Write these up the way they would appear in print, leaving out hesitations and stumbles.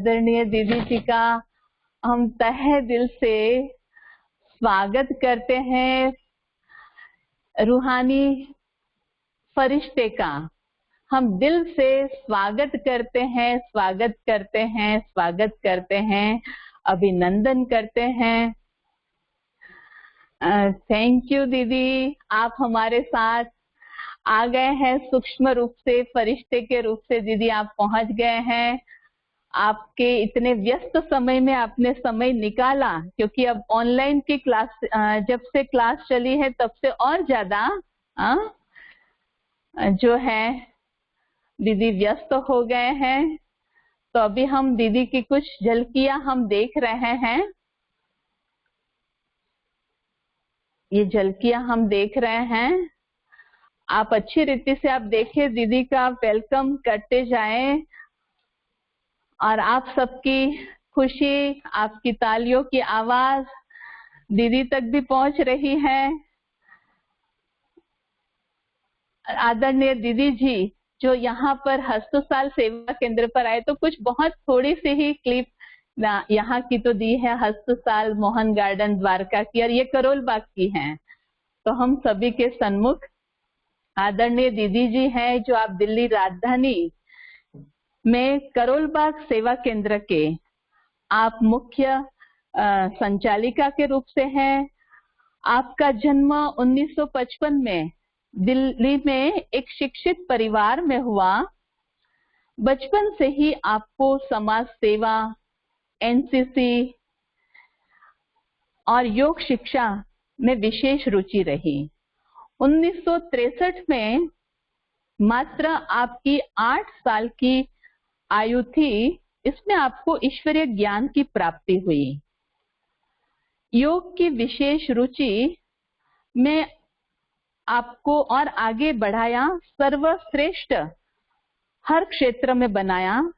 आदरणीय दीदी जी का हम तहे दिल से स्वागत करते हैं। रूहानी फरिश्ते का हम दिल से स्वागत करते हैं, स्वागत करते हैं, स्वागत करते हैं, अभिनंदन करते हैं। थैंक यू दीदी, आप हमारे साथ आ गए हैं। सूक्ष्म रूप से फरिश्ते के रूप से दीदी आप पहुंच गए हैं। आपके इतने व्यस्त समय में आपने समय निकाला, क्योंकि अब ऑनलाइन की क्लास जब से क्लास चली है तब से और ज्यादा जो है दीदी व्यस्त हो गए हैं। तो अभी हम दीदी की कुछ झलकियां हम देख रहे हैं। ये झलकियां हम देख रहे हैं। आप अच्छी रीति से आप देखिए, दीदी का वेलकम करते जाएं और आप सबकी खुशी, आपकी तालियों की आवाज दीदी तक भी पहुंच रही है। आदरणीय दीदी जी जो यहाँ पर हस्तसाल सेवा केंद्र पर आए, तो कुछ बहुत थोड़ी सी ही क्लिप यहाँ की तो दी है, हस्तसाल मोहन गार्डन द्वारका की, और ये करोल बाग की हैं। तो हम सभी के सन्मुख आदरणीय दीदी जी हैं जो आप दिल्ली राजधानी में करोल बाग सेवा केंद्र के आप मुख्य संचालिका के रूप से हैं। आपका जन्म 1955 में दिल्ली में एक शिक्षित परिवार में हुआ। बचपन से ही आपको समाज सेवा, एनसीसी और योग शिक्षा में विशेष रुचि रही। 1963 में मात्र आपकी 8 साल की आयु थी, इसमें आपको ईश्वरीय ज्ञान की प्राप्ति हुई। योग की विशेष रुचि में आपको और आगे बढ़ाया, सर्वश्रेष्ठ हर क्षेत्र में बनाया।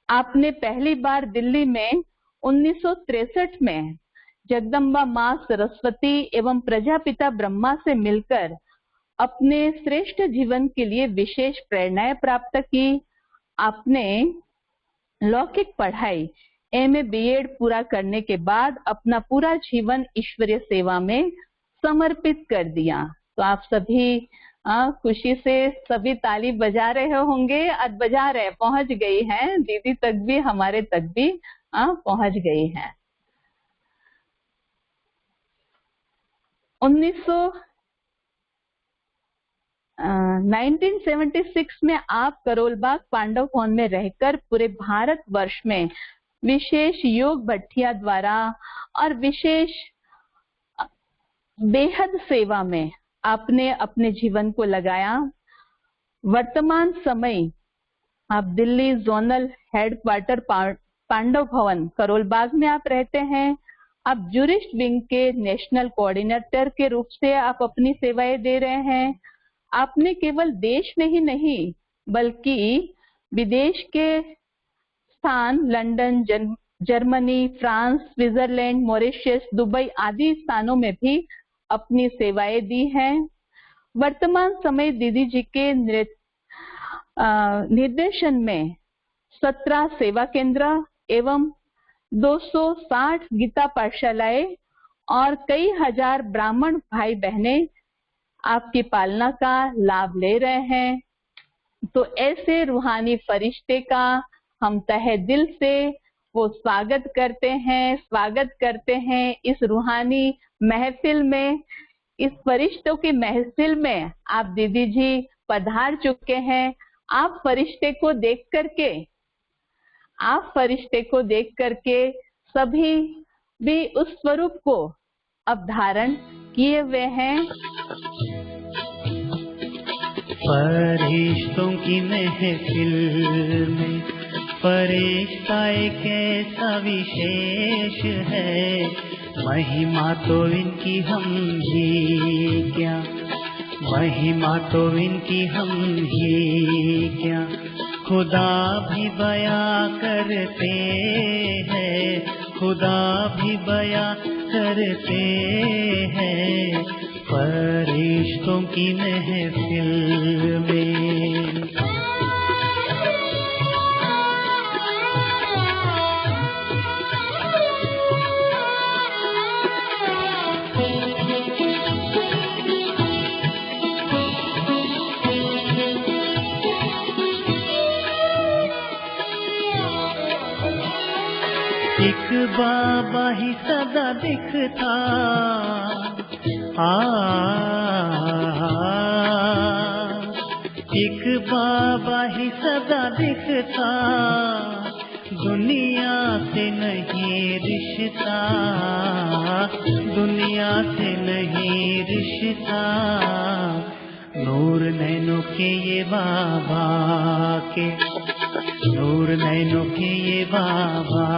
आपने पहली बार दिल्ली में 1963 में जगदम्बा मां सरस्वती एवं प्रजापिता ब्रह्मा से मिलकर अपने श्रेष्ठ जीवन के लिए विशेष प्रेरणाएं प्राप्त की। आपने लौकिक पढ़ाई एमए बीएड पूरा करने के बाद अपना पूरा जीवन ईश्वरीय सेवा में समर्पित कर दिया। तो आप सभी खुशी से सभी ताली बजा रहे होंगे, बजा रहे, पहुंच गई हैं दीदी तक भी, हमारे तक भी पहुंच गई हैं। 1976 में आप करोल बाग पांडव भवन में रहकर पूरे भारत वर्ष में विशेष योग भट्टिया द्वारा और विशेष बेहद सेवा में आपने अपने जीवन को लगाया। वर्तमान समय आप दिल्ली जोनल हेडक्वार्टर पांडव भवन करोल बाग में आप रहते हैं। आप जूरिस्ट विंग के नेशनल कोऑर्डिनेटर के रूप से आप अपनी सेवाएं दे रहे हैं। आपने केवल देश में ही नहीं बल्कि विदेश के स्थान London, Germany, France, Switzerland, Mauritius, Dubai आदि स्थानों में भी अपनी सेवाएं दी हैं। वर्तमान समय दीदी जी के निर्देशन में 17 सेवा केंद्र एवं 260 गीता पाठशालाएं और कई हजार ब्राह्मण भाई बहनें आपकी पालना का लाभ ले रहे हैं। तो ऐसे रूहानी फरिश्ते का हम तहे दिल से वो स्वागत करते हैं इस रूहानी महफिल में। इस फरिश्तों की महफिल में आप दीदी जी पधार चुके हैं। आप फरिश्ते को देख करके सभी भी उस स्वरूप को अब धारण किए हुए हैं। फरिश्तों की महफिल में फरिश्ता एक ऐसा विशेष है, महिमा तो इनकी हम ही क्या, महिमा तो इनकी हम ही क्या, खुदा भी बया करते हैं, खुदा भी बया करते हैं फरिश्तों की महफिल में। एक बाबा ही सदा दिखता, एक बाबा ही सदा दिखता, दुनिया से नहीं रिश्ता, दुनिया से नहीं रिश्ता। नूर नैनों के ये बाबा के, नूर नैनों के ये बाबा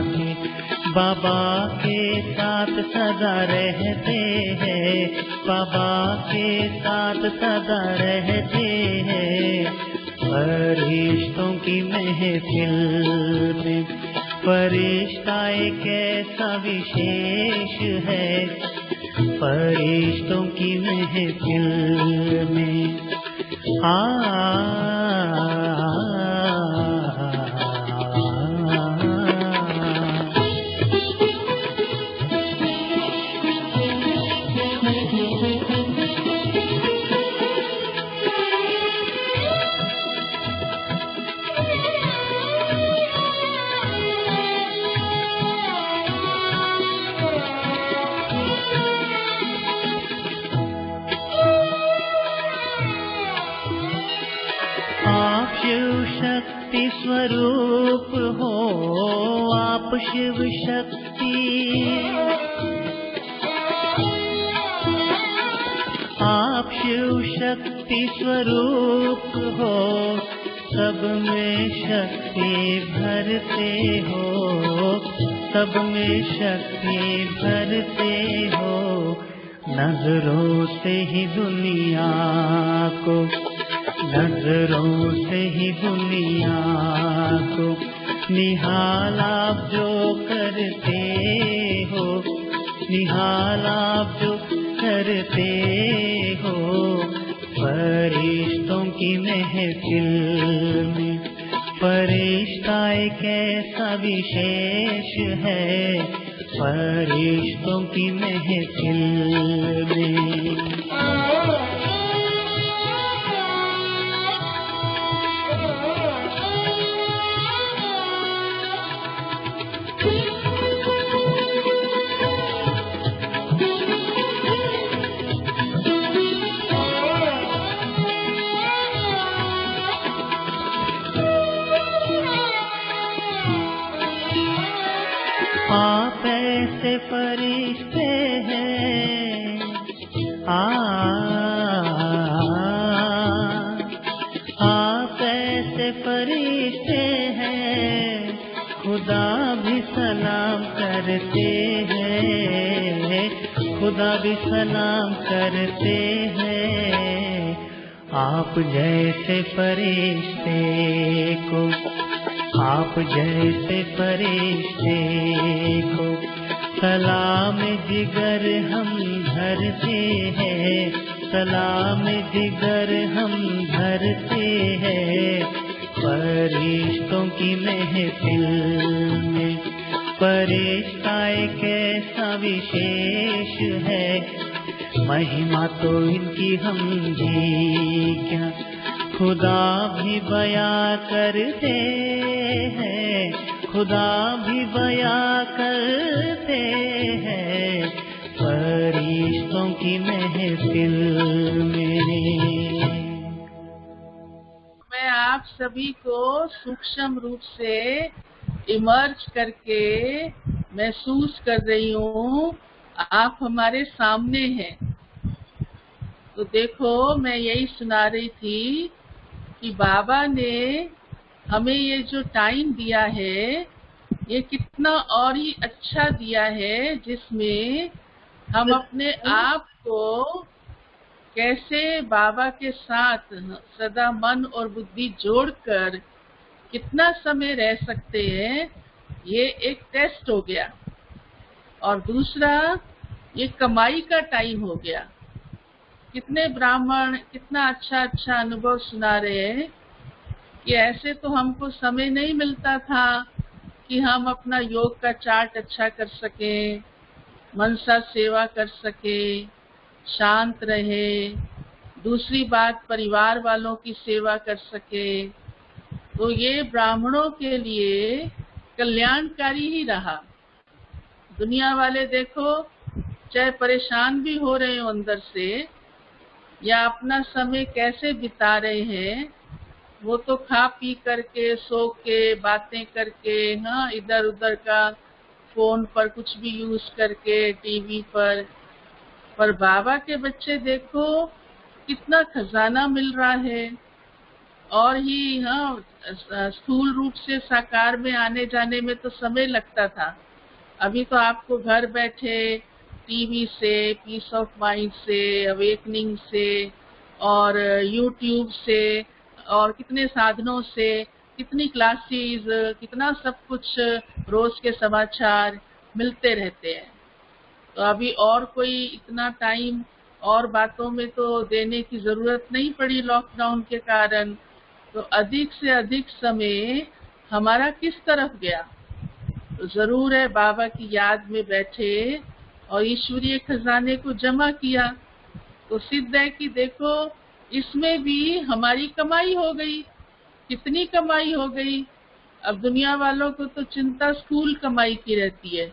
के, बाबा के साथ सदा रहते हैं, बाबा के साथ सदा रहते हैं। फरिश्तों की महफिल में फरिश्ता एक ऐसा विशेष है, फरिश्तों की महफिल में स्वरूप हो, आप शिव शक्ति, आप शिव शक्ति स्वरूप हो, सब में शक्ति भरते हो, सब में शक्ति भरते हो। नजरों से ही दुनिया को, नजरों से ही दुनिया को निहाल आप जो करते हो, निहाल आप जो करते हो। फरिश्तों की महफिल में फरिश्ता एक ऐसा विशेष है, फरिश्तों की महफिल में। आप ऐसे फरिश्ते हैं, आप ऐसे फरिश्ते हैं, खुदा भी सलाम करते हैं, खुदा भी सलाम करते हैं। आप जैसे फरिश्ते को, आप जैसे फरिश्ते को सलाम जिगर हम धरते हैं, सलाम जिगर हम धरते हैं। फरिश्तों की महफिल में फरिश्ता एक ऐसा विशेष है, महिमा तो इनकी हम जी क्या खुदा भी बयां करते हैं, खुदा भी बयां करते हैं। फरिश्तों की महफिल में मैं आप सभी को सूक्ष्म रूप से इमर्ज करके महसूस कर रही हूँ, आप हमारे सामने हैं। तो देखो, मैं यही सुना रही थी कि बाबा ने हमें ये जो टाइम दिया है, ये कितना और ही अच्छा दिया है, जिसमें हम अपने आप को कैसे बाबा के साथ सदा मन और बुद्धि जोड़कर कितना समय रह सकते हैं, ये एक टेस्ट हो गया। और दूसरा, ये कमाई का टाइम हो गया। कितने ब्राह्मण कितना अच्छा अच्छा अनुभव सुना रहे हैं कि ऐसे तो हमको समय नहीं मिलता था कि हम अपना योग का चार्ट अच्छा कर सके, मनसा सेवा कर सके, शांत रहे, दूसरी बात परिवार वालों की सेवा कर सके। तो ये ब्राह्मणों के लिए कल्याणकारी ही रहा। दुनिया वाले देखो, चाहे परेशान भी हो रहे हो अंदर से या अपना समय कैसे बिता रहे हैं, वो तो खा पी करके, सो के, बातें करके, हाँ, इधर उधर का फोन पर कुछ भी यूज करके, टीवी पर बाबा के बच्चे देखो कितना खजाना मिल रहा है। और ही हाँ, स्थूल रूप से साकार में आने जाने में तो समय लगता था। अभी तो आपको घर बैठे टीवी से, पीस ऑफ माइंड से, अवेकनिंग से और यूट्यूब से और कितने साधनों से, कितनी क्लासेस, कितना सब कुछ, रोज के समाचार मिलते रहते हैं। तो अभी और कोई इतना टाइम और बातों में तो देने की जरूरत नहीं पड़ी लॉकडाउन के कारण। तो अधिक से अधिक समय हमारा किस तरफ गया? तो जरूर है बाबा की याद में बैठे और ईश्वरीय खजाने को जमा किया। तो सिद्ध है कि देखो, इसमें भी हमारी कमाई हो गई। कितनी कमाई हो गई? अब दुनिया वालों को तो चिंता स्थूल कमाई की रहती है,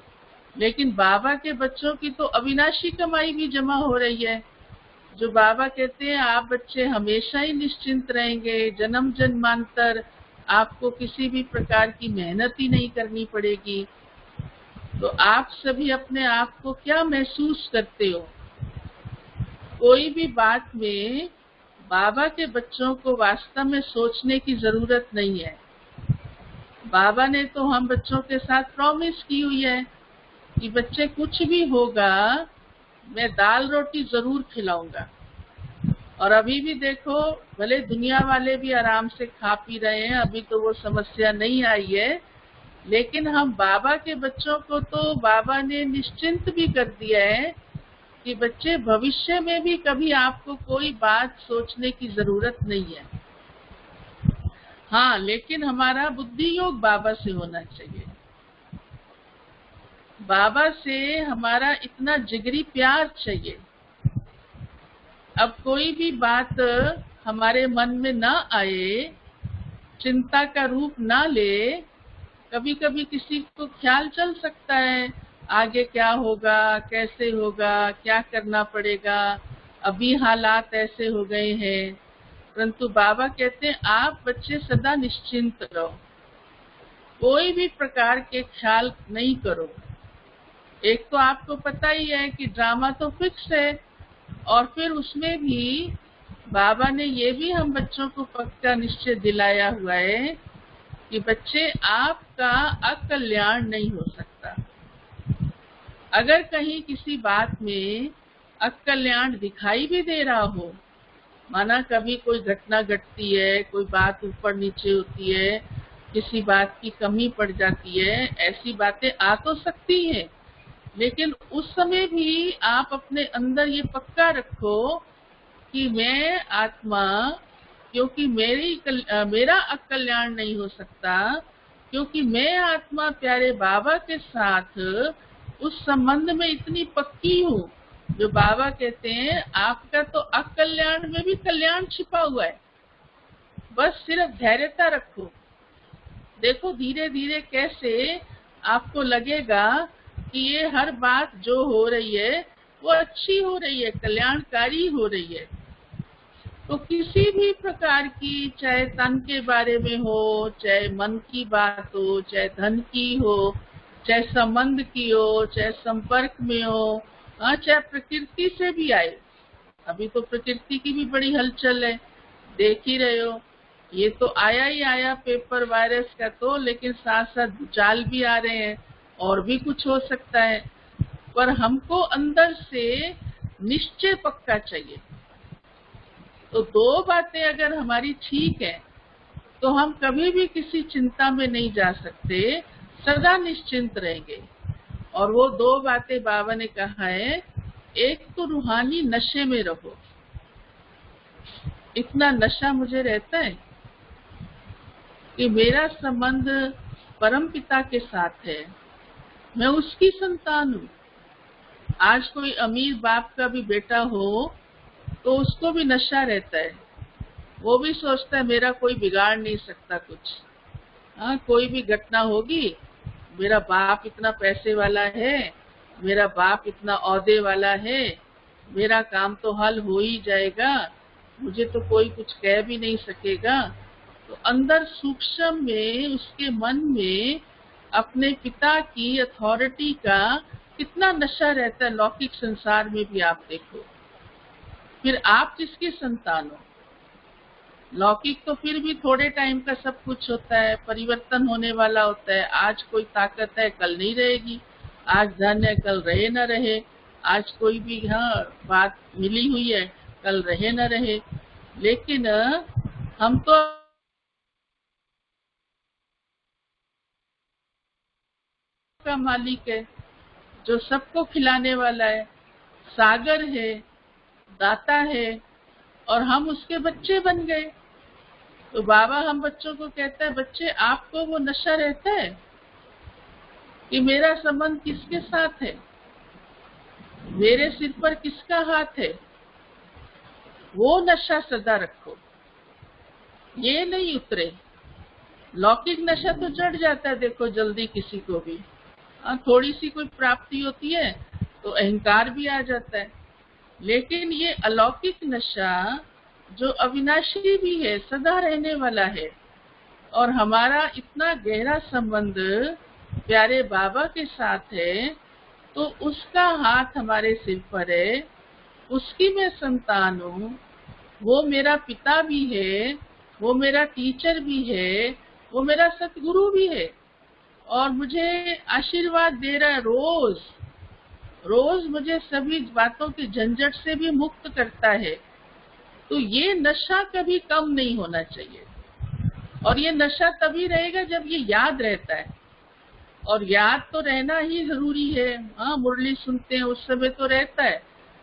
लेकिन बाबा के बच्चों की तो अविनाशी कमाई भी जमा हो रही है। जो बाबा कहते हैं, आप बच्चे हमेशा ही निश्चिंत रहेंगे, जन्म जन्मांतर आपको किसी भी प्रकार की मेहनत ही नहीं करनी पड़ेगी। तो आप सभी अपने आप को क्या महसूस करते हो? कोई भी बात में बाबा के बच्चों को वास्तव में सोचने की जरूरत नहीं है। बाबा ने तो हम बच्चों के साथ प्रॉमिस की हुई है कि बच्चे कुछ भी होगा, मैं दाल रोटी जरूर खिलाऊंगा। और अभी भी देखो, भले दुनिया वाले भी आराम से खा पी रहे हैं, अभी तो वो समस्या नहीं आई है, लेकिन हम बाबा के बच्चों को तो बाबा ने निश्चिंत भी कर दिया है कि बच्चे, भविष्य में भी कभी आपको कोई बात सोचने की जरूरत नहीं है। हाँ, लेकिन हमारा बुद्धि योग बाबा से होना चाहिए। बाबा से हमारा इतना जिगरी प्यार चाहिए। अब कोई भी बात हमारे मन में ना आए, चिंता का रूप ना ले। कभी कभी किसी को ख्याल चल सकता है, आगे क्या होगा, कैसे होगा, क्या करना पड़ेगा, अभी हालात ऐसे हो गए हैं। परंतु बाबा कहते हैं, आप बच्चे सदा निश्चिंत रहो, कोई भी प्रकार के ख्याल नहीं करो। एक तो आपको पता ही है कि ड्रामा तो फिक्स है, और फिर उसमें भी बाबा ने ये भी हम बच्चों को पक्का निश्चय दिलाया हुआ है कि बच्चे, आपका अकल्याण नहीं हो सकता। अगर कहीं किसी बात में अकल्याण दिखाई भी दे रहा हो, माना कभी कोई घटना घटती है, कोई बात ऊपर नीचे होती है, किसी बात की कमी पड़ जाती है, ऐसी बातें आ तो सकती हैं, लेकिन उस समय भी आप अपने अंदर ये पक्का रखो कि मैं आत्मा, क्योंकि मेरा अकल्याण नहीं हो सकता, क्योंकि मैं आत्मा प्यारे बाबा के साथ उस संबंध में इतनी पक्की हूँ। जो बाबा कहते हैं, आपका तो अकल्याण में भी कल्याण छिपा हुआ है, बस सिर्फ धैर्यता रखो। देखो धीरे धीरे कैसे आपको लगेगा कि ये हर बात जो हो रही है वो अच्छी हो रही है, कल्याणकारी हो रही है। तो किसी भी प्रकार की, चाहे तन के बारे में हो, चाहे मन की बात हो, चाहे धन की हो, चाहे संबंध की हो, चाहे संपर्क में हो, चाहे प्रकृति से भी आए। अभी तो प्रकृति की भी बड़ी हलचल है, देख ही रहे हो। ये तो आया ही आया पेपर वायरस का तो, लेकिन साथ साथ जाल भी आ रहे हैं, और भी कुछ हो सकता है। पर हमको अंदर से निश्चय पक्का चाहिए। तो दो बातें अगर हमारी ठीक है तो हम कभी भी किसी चिंता में नहीं जा सकते, सदा निश्चिंत रहेंगे। और वो दो बातें बाबा ने कहा है, एक तो रूहानी नशे में रहो। इतना नशा मुझे रहता है कि मेरा संबंध परमपिता के साथ है, मैं उसकी संतान हूँ। आज कोई अमीर बाप का भी बेटा हो तो उसको भी नशा रहता है, वो भी सोचता है मेरा कोई बिगाड़ नहीं सकता कुछ। हाँ, कोई भी घटना होगी मेरा बाप इतना पैसे वाला है, मेरा बाप इतना औहदे वाला है, मेरा काम तो हल हो ही जाएगा, मुझे तो कोई कुछ कह भी नहीं सकेगा। तो अंदर सूक्ष्म में उसके मन में अपने पिता की अथॉरिटी का कितना नशा रहता है। लौकिक संसार में भी आप देखो। फिर आप किसकी संतान हो? लौकिक तो फिर भी थोड़े टाइम का सब कुछ होता है, परिवर्तन होने वाला होता है। आज कोई ताकत है, कल नहीं रहेगी। आज धन है, कल रहे न रहे। आज कोई भी बात मिली हुई है, कल रहे न रहे। लेकिन हम तो का मालिक है, जो सबको खिलाने वाला है, सागर है, दाता है, और हम उसके बच्चे बन गए। तो बाबा हम बच्चों को कहता है, बच्चे आपको वो नशा रहता है कि मेरा संबंध किसके साथ है, मेरे सिर पर किसका हाथ है, वो नशा सदा रखो, ये नहीं उतरे। लौकिक नशा तो चढ़ जाता है, देखो जल्दी किसी को भी। थोड़ी सी कोई प्राप्ति होती है तो अहंकार भी आ जाता है। लेकिन ये अलौकिक नशा जो अविनाशी भी है, सदा रहने वाला है, और हमारा इतना गहरा संबंध प्यारे बाबा के साथ है, तो उसका हाथ हमारे सिर पर है, उसकी मैं संतान हूँ। वो मेरा पिता भी है, वो मेरा टीचर भी है, वो मेरा सतगुरु भी है, और मुझे आशीर्वाद दे रहा है रोज रोज, मुझे सभी बातों के झंझट से भी मुक्त करता है। तो ये नशा कभी कम नहीं होना चाहिए। और ये नशा तभी रहेगा जब ये याद रहता है, और याद तो रहना ही जरूरी है। मुरली सुनते हैं उस समय तो रहता है,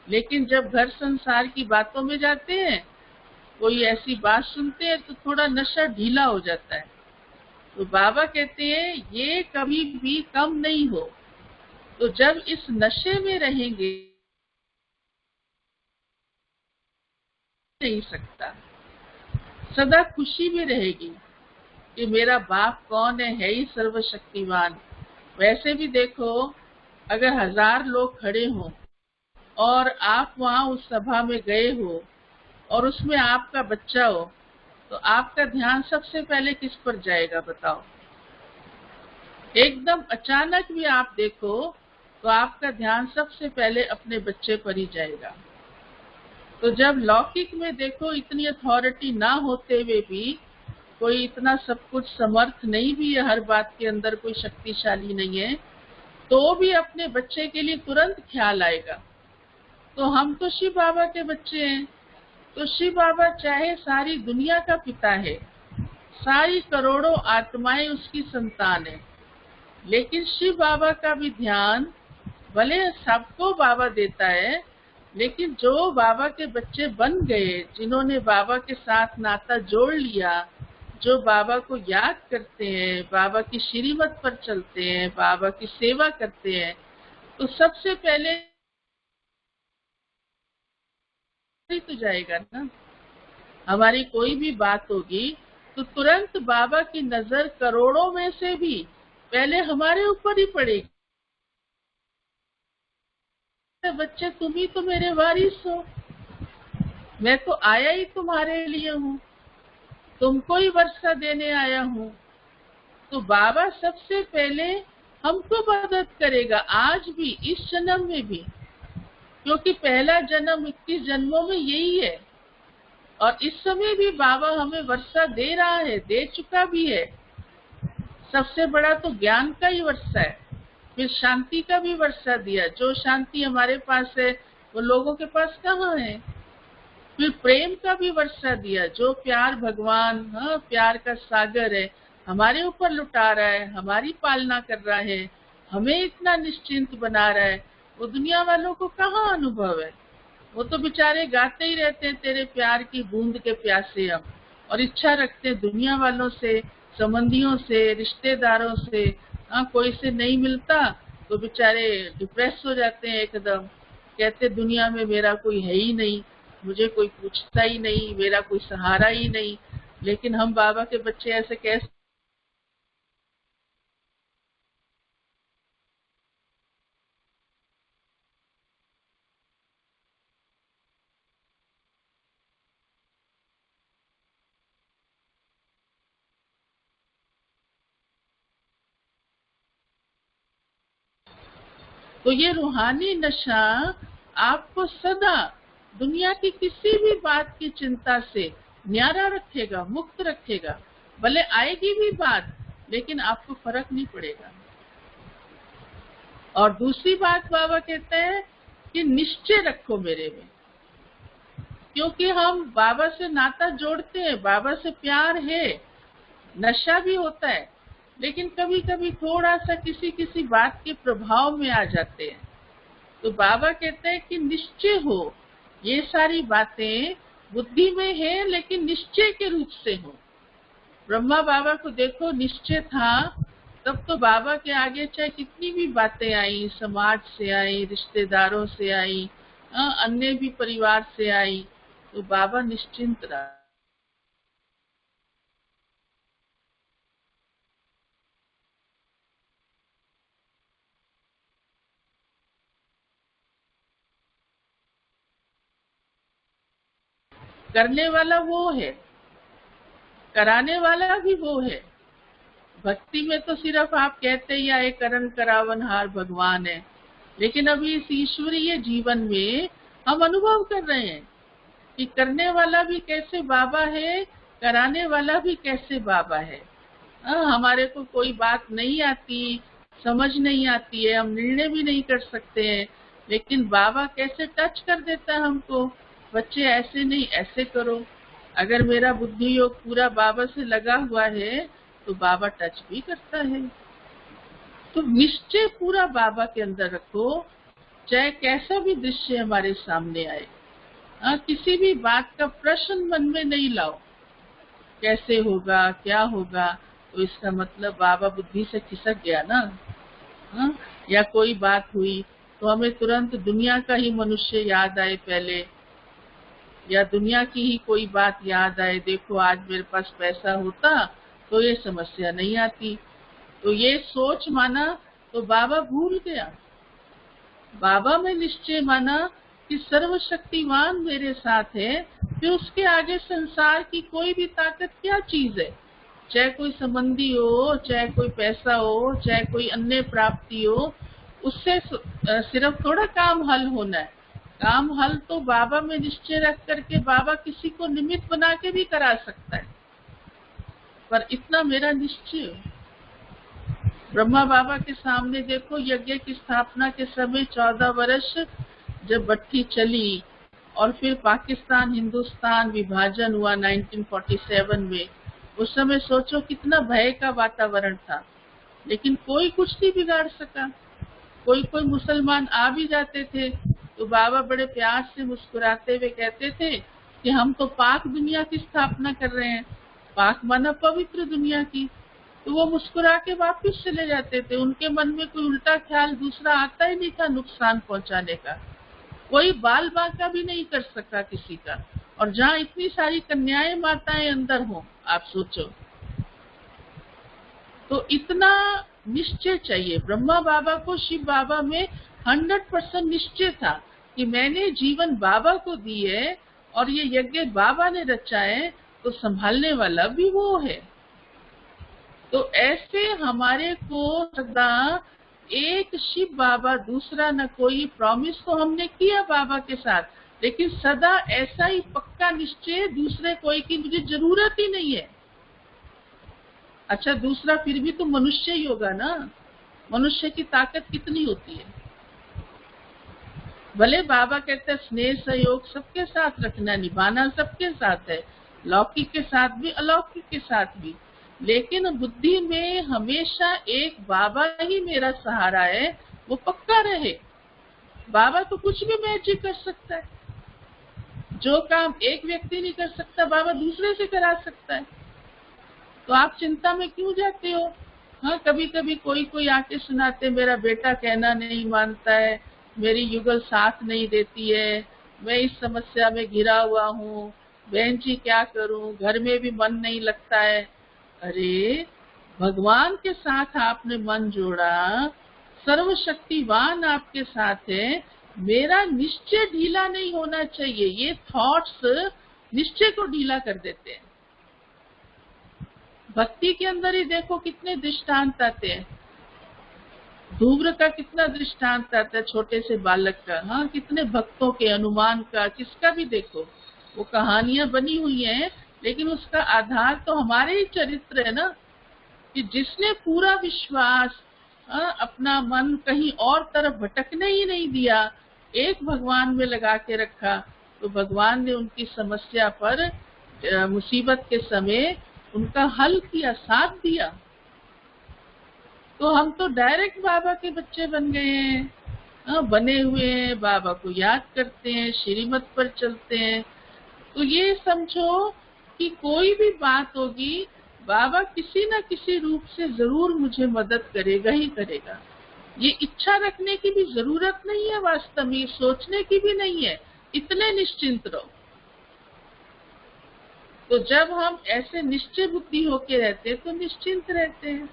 लेकिन जब घर संसार की बातों में जाते हैं, कोई ऐसी बात सुनते हैं, तो थोड़ा नशा ढीला हो जाता है। तो बाबा कहते हैं ये कभी भी कम नहीं हो। तो जब इस नशे में रहेंगे नहीं सकता, सदा खुशी भी रहेगी कि मेरा बाप कौन है ही सर्वशक्तिमान। वैसे भी देखो, अगर 1000 लोग खड़े हों और आप वहां उस सभा में गए हो और उसमें आपका बच्चा हो, तो आपका ध्यान सबसे पहले किस पर जाएगा बताओ? एकदम अचानक भी आप देखो तो आपका ध्यान सबसे पहले अपने बच्चे पर ही जाएगा। तो जब लौकिक में देखो इतनी अथॉरिटी ना होते हुए भी, कोई इतना सब कुछ समर्थ नहीं भी है, हर बात के अंदर कोई शक्तिशाली नहीं है, तो भी अपने बच्चे के लिए तुरंत ख्याल आएगा। तो हम तो शिव बाबा के बच्चे हैं। तो शिव बाबा चाहे सारी दुनिया का पिता है, सारी करोड़ों आत्माएं उसकी संतान है, लेकिन शिव बाबा का भी ध्यान भले सबको बाबा देता है, लेकिन जो बाबा के बच्चे बन गए, जिन्होंने बाबा के साथ नाता जोड़ लिया, जो बाबा को याद करते हैं, बाबा की श्रीमत पर चलते हैं, बाबा की सेवा करते हैं, तो सबसे पहले तो जाएगा ना। हमारी कोई भी बात होगी तो तुरंत बाबा की नजर करोड़ों में से भी पहले हमारे ऊपर ही पड़ेगी। बच्चे तुम ही तो मेरे वारिस हो, मैं तो आया ही तुम्हारे लिए हूँ, तुमको ही वर्षा देने आया हूँ। तो बाबा सबसे पहले हमको मदद करेगा, आज भी, इस जन्म में भी, क्योंकि पहला जन्म 21 जन्मों में यही है। और इस समय भी बाबा हमें वर्षा दे रहा है, दे चुका भी है। सबसे बड़ा तो ज्ञान का ही वर्षा है, फिर शांति का भी वर्षा दिया। जो शांति हमारे पास है वो लोगों के पास कहाँ है। फिर प्रेम का भी वर्षा दिया, जो प्यार भगवान, प्यार का सागर है, हमारे ऊपर लुटा रहा है, हमारी पालना कर रहा है, हमें इतना निश्चिंत बना रहा है, वो दुनिया वालों को कहाँ अनुभव है। वो तो बेचारे गाते ही रहते हैं तेरे प्यार की बूंद के प्यासे हम, और इच्छा रखते हैं दुनिया वालों से, संबंधियों से, रिश्तेदारों से। कोई से नहीं मिलता तो बेचारे डिप्रेस हो जाते हैं एकदम, कहते दुनिया में मेरा कोई है ही नहीं, मुझे कोई पूछता ही नहीं, मेरा कोई सहारा ही नहीं। लेकिन हम बाबा के बच्चे ऐसे कैसे तो ये रूहानी नशा आपको सदा दुनिया की किसी भी बात की चिंता से न्यारा रखेगा, मुक्त रखेगा। भले आएगी भी बात, लेकिन आपको फर्क नहीं पड़ेगा। और दूसरी बात बाबा कहते हैं कि निश्चय रखो मेरे में, क्योंकि हम बाबा से नाता जोड़ते हैं, बाबा से प्यार है, नशा भी होता है, लेकिन कभी कभी थोड़ा सा किसी किसी बात के प्रभाव में आ जाते हैं। तो बाबा कहते हैं कि निश्चय हो, ये सारी बातें बुद्धि में है लेकिन निश्चय के रूप से हो। ब्रह्मा बाबा को देखो, निश्चय था, तब तो बाबा के आगे चाहे कितनी भी बातें आई, समाज से आई, रिश्तेदारों से आई, अन्य भी परिवार से आई, तो बाबा निश्चिंत रहा। करने वाला वो है, कराने वाला भी वो है। भक्ति में तो सिर्फ आप कहते ही आए करण करावनहार भगवान है, लेकिन अभी इस ईश्वरीय जीवन में हम अनुभव कर रहे हैं कि करने वाला भी कैसे बाबा है, कराने वाला भी कैसे बाबा है। हमारे को कोई बात नहीं आती, समझ नहीं आती है, हम निर्णय भी नहीं कर सकते हैं, लेकिन बाबा कैसे टच कर देता है हमको, बच्चे ऐसे नहीं ऐसे करो। अगर मेरा बुद्धि योग पूरा बाबा से लगा हुआ है तो बाबा टच भी करता है। तो निश्चय पूरा बाबा के अंदर रखो, चाहे कैसा भी दृश्य हमारे सामने आए। किसी भी बात का प्रश्न मन में नहीं लाओ, कैसे होगा, क्या होगा, तो इसका मतलब बाबा बुद्धि से खिसक गया ना। या कोई बात हुई तो हमें तुरंत दुनिया का ही मनुष्य याद आए पहले, या दुनिया की ही कोई बात याद आए, देखो आज मेरे पास पैसा होता तो ये समस्या नहीं आती। तो ये सोच माना तो बाबा भूल गया। बाबा में निश्चय माना कि सर्वशक्तिमान मेरे साथ है, फिर उसके आगे संसार की कोई भी ताकत क्या चीज है। चाहे कोई संबंधी हो, चाहे कोई पैसा हो, चाहे कोई अन्य प्राप्ति हो, उससे सिर्फ थोड़ा काम हल होना है। काम हल तो बाबा में निश्चय रख करके बाबा किसी को निमित्त बना के भी करा सकता है, पर इतना मेरा निश्चय। ब्रह्मा बाबा के सामने देखो, यज्ञ की स्थापना के समय 14 वर्ष जब भट्टी चली और फिर पाकिस्तान हिंदुस्तान विभाजन हुआ 1947 में, उस समय सोचो कितना भय का वातावरण था, लेकिन कोई कुछ नहीं बिगाड़ सका। कोई कोई मुसलमान आ भी जाते थे तो बाबा बड़े प्यार से मुस्कुराते हुए कहते थे कि हम तो पाक दुनिया की स्थापना कर रहे हैं, पाक माना पवित्र दुनिया की। तो वो मुस्कुरा के वापिस चले जाते थे, उनके मन में कोई उल्टा ख्याल दूसरा आता ही नहीं था नुकसान पहुंचाने का। कोई बाल बांका भी नहीं कर सका किसी का, और जहाँ इतनी सारी कन्याएं माताएं अंदर हो, आप सोचो। तो इतना निश्चय चाहिए। ब्रह्मा बाबा को शिव बाबा में 100% निश्चय था कि मैंने जीवन बाबा को दी है और ये यज्ञ बाबा ने रचा है, तो संभालने वाला भी वो है। तो ऐसे हमारे को सदा एक शिव बाबा, दूसरा न कोई, प्रॉमिस तो हमने किया बाबा के साथ, लेकिन सदा ऐसा ही पक्का निश्चय दूसरे कोई की मुझे जरूरत ही नहीं है। अच्छा, दूसरा फिर भी तो मनुष्य ही होगा ना। मनुष्य की ताकत कितनी होती है। भले बाबा कहते हैं स्नेह सहयोग सबके साथ रखना, निभाना सबके साथ है, लौकिक के साथ भी अलौकिक के साथ भी, लेकिन बुद्धि में हमेशा एक बाबा ही मेरा सहारा है, वो पक्का रहे। बाबा तो कुछ भी मैजिक कर सकता है, जो काम एक व्यक्ति नहीं कर सकता बाबा दूसरे से करा सकता है। तो आप चिंता में क्यों जाते हो। हाँ, कभी कभी कोई कोई आके सुनाते, मेरा बेटा कहना नहीं मानता है, मेरी युगल साथ नहीं देती है, मैं इस समस्या में घिरा हुआ हूँ, बहन जी क्या करूँ, घर में भी मन नहीं लगता है। अरे, भगवान के साथ आपने मन जोड़ा, सर्वशक्तिवान आपके साथ है, मेरा निश्चय ढीला नहीं होना चाहिए। ये थॉट्स निश्चय को ढीला कर देते हैं। भक्ति के अंदर ही देखो कितने दृष्टांत आते हैं। धूम्र का कितना दृष्टांत आता है, छोटे से बालक का, हाँ, कितने भक्तों के, हनुमान का, किसका भी देखो, वो कहानियां बनी हुई हैं, लेकिन उसका आधार तो हमारे ही चरित्र है ना, कि जिसने पूरा विश्वास, अपना मन कहीं और तरफ भटकने ही नहीं दिया, एक भगवान में लगा के रखा, तो भगवान ने उनकी समस्या पर, मुसीबत के समय उनका हल किया, साथ दिया। तो हम तो डायरेक्ट बाबा के बच्चे बन गए हैं, बने हुए हैं, बाबा को याद करते हैं, श्रीमत पर चलते हैं। तो ये समझो कि कोई भी बात होगी, बाबा किसी न किसी रूप से जरूर मुझे मदद करेगा ही करेगा। ये इच्छा रखने की भी जरूरत नहीं है, वास्तव में सोचने की भी नहीं है, इतने निश्चिंत रहो। तो जब हम ऐसे निश्चय बुद्धि होके रहते हैं तो निश्चिंत रहते हैं।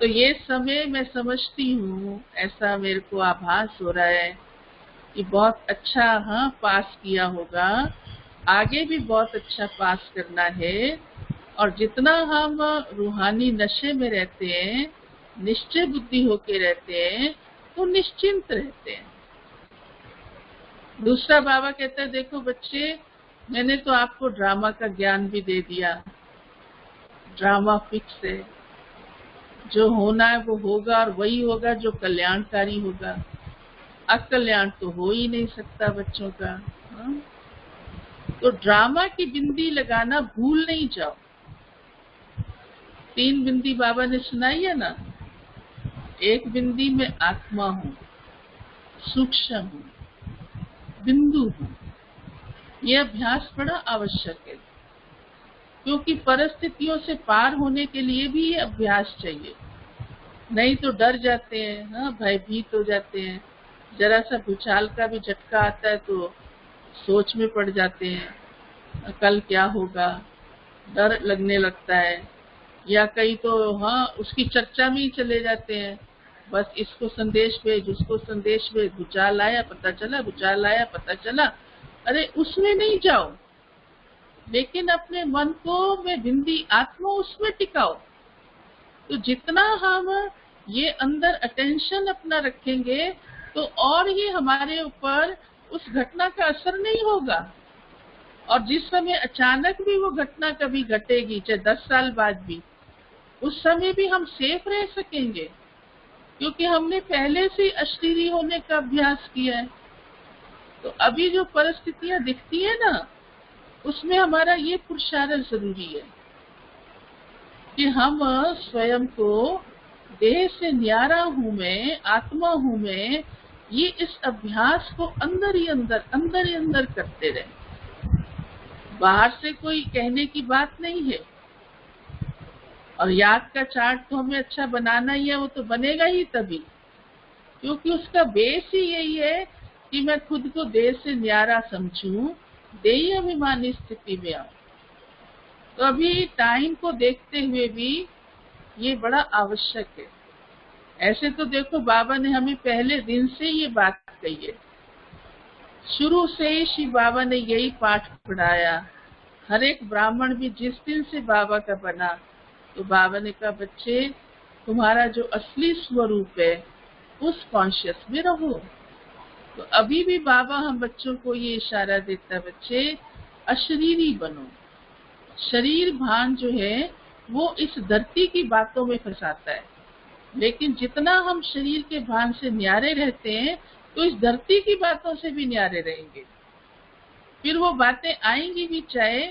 तो ये समय मैं समझती हूँ, ऐसा मेरे को आभास हो रहा है कि बहुत अच्छा, हाँ, पास किया होगा, आगे भी बहुत अच्छा पास करना है। और जितना हम रूहानी नशे में रहते हैं, निश्चय बुद्धि होके रहते हैं, तो निश्चिंत रहते हैं। दूसरा बाबा कहता है, देखो बच्चे, मैंने तो आपको ड्रामा का ज्ञान भी दे दिया, ड्रामा फिक्स है, जो होना है वो होगा, और वही होगा जो कल्याणकारी होगा। अकल्याण तो हो ही नहीं सकता बच्चों का, हाँ? तो ड्रामा की बिंदी लगाना भूल नहीं जाओ। 3 बिंदी बाबा ने सुनाई है ना, एक बिंदी में आत्मा हूँ, सूक्ष्म हूँ, बिंदु हूँ। ये अभ्यास बड़ा आवश्यक है, क्योंकि परिस्थितियों से पार होने के लिए भी ये अभ्यास चाहिए। नहीं तो डर जाते हैं, हाँ, भयभीत हो जाते हैं, जरा सा भूचाल का भी झटका आता है तो सोच में पड़ जाते हैं, कल क्या होगा, डर लगने लगता है। या कई तो, हाँ, उसकी चर्चा में ही चले जाते हैं, बस इसको संदेश भेज, उसको संदेश भेज, भूचाल आया पता चला, भूचाल आया पता चला। अरे उसमें नहीं जाओ, लेकिन अपने मन को में बिंदी आत्मा उसमें टिकाओ। तो जितना हम ये अंदर अटेंशन अपना रखेंगे, तो और ये हमारे ऊपर उस घटना का असर नहीं होगा। और जिस समय अचानक भी वो घटना कभी घटेगी, चाहे 10 साल बाद भी, उस समय भी हम सेफ रह सकेंगे, क्योंकि हमने पहले से अशरीरी होने का अभ्यास किया है। तो अभी जो परिस्थितियां दिखती है ना, उसमें हमारा ये पुरुषार्थ जरूरी है कि हम स्वयं को देह से न्यारा हूं मैं, आत्मा हूं मैं, ये इस अभ्यास को अंदर ही अंदर करते रहे। बाहर से कोई कहने की बात नहीं है। और याद का चार्ट तो हमें अच्छा बनाना ही है, वो तो बनेगा ही तभी, क्योंकि उसका बेस ही यही है कि मैं खुद को देह से न्यारा समझूं, देही अभिमानी स्थिति में आऊं। तो अभी टाइम को देखते हुए भी ये बड़ा आवश्यक है। ऐसे तो देखो, बाबा ने हमें पहले दिन से ये बात कही है, शुरू से ही श्री बाबा ने यही पाठ पढ़ाया। हर एक ब्राह्मण भी जिस दिन से बाबा का बना, तो बाबा ने कहा, बच्चे, तुम्हारा जो असली स्वरूप है उस कॉन्शियस में रहो। तो अभी भी बाबा हम बच्चों को ये इशारा देता है, बच्चे अशरीरी बनो। शरीर भान जो है वो इस धरती की बातों में फंसाता है, लेकिन जितना हम शरीर के भान से न्यारे रहते हैं, तो इस धरती की बातों से भी न्यारे रहेंगे। फिर वो बातें आएंगी भी चाहे,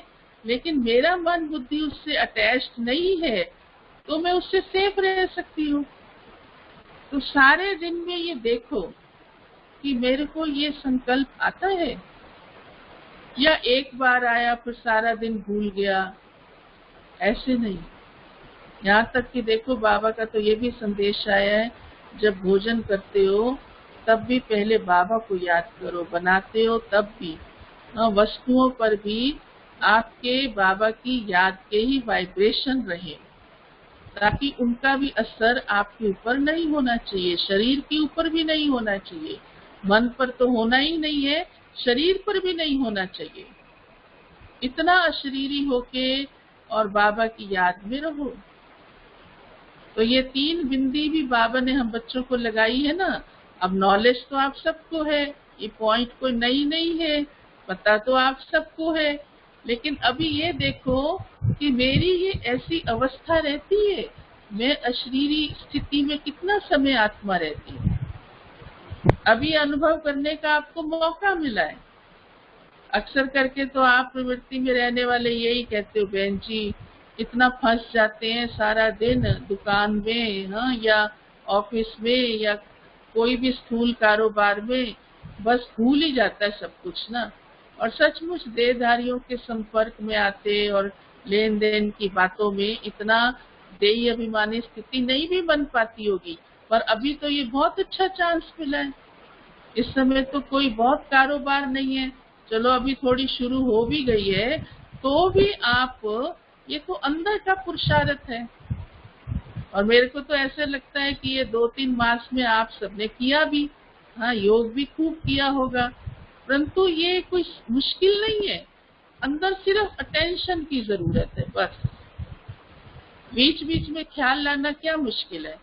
लेकिन मेरा मन बुद्धि उससे अटैच्ड नहीं है, तो मैं उससे सेफ रह सकती हूँ। तो सारे दिन में ये देखो कि मेरे को ये संकल्प आता है, या एक बार आया फिर सारा दिन भूल गया, ऐसे नहीं। यहाँ तक कि देखो, बाबा का तो ये भी संदेश आया है, जब भोजन करते हो तब भी पहले बाबा को याद करो, बनाते हो तब भी, वस्तुओं पर भी आपके बाबा की याद के ही वाइब्रेशन रहे, ताकि उनका भी असर आपके ऊपर नहीं होना चाहिए, शरीर के ऊपर भी नहीं होना चाहिए, मन पर तो होना ही नहीं है, शरीर पर भी नहीं होना चाहिए। इतना अशरीरी होके और बाबा की याद में रहो। तो ये 3 बिंदी भी बाबा ने हम बच्चों को लगाई है ना। अब नॉलेज तो आप सबको है, ये पॉइंट कोई नई नहीं है, पता तो आप सबको है, लेकिन अभी ये देखो कि मेरी ये ऐसी अवस्था रहती है, मैं अशरीरी स्थिति में कितना समय आत्मा रहती है, अभी अनुभव करने का आपको मौका मिला है। अक्सर करके तो आप प्रवृत्ति में रहने वाले यही कहते हो, बहन जी इतना फंस जाते हैं सारा दिन दुकान में, हाँ, या ऑफिस में या कोई भी स्थूल कारोबार में, बस भूल ही जाता है सब कुछ ना। और सचमुच देहधारियों के संपर्क में आते और लेन देन की बातों में इतना देही अभिमानी स्थिति नहीं भी बन पाती होगी, पर अभी तो ये बहुत अच्छा चांस मिला है। इस समय तो कोई बहुत कारोबार नहीं है, चलो अभी थोड़ी शुरू हो भी गई है, तो भी आप, ये तो अंदर का पुरुषार्थ है। और मेरे को तो ऐसे लगता है कि ये 2-3 मास में आप सबने किया भी, हाँ, योग भी खूब किया होगा, परंतु ये कोई मुश्किल नहीं है, अंदर सिर्फ अटेंशन की जरूरत है बस। बीच बीच में ख्याल लाना क्या मुश्किल है।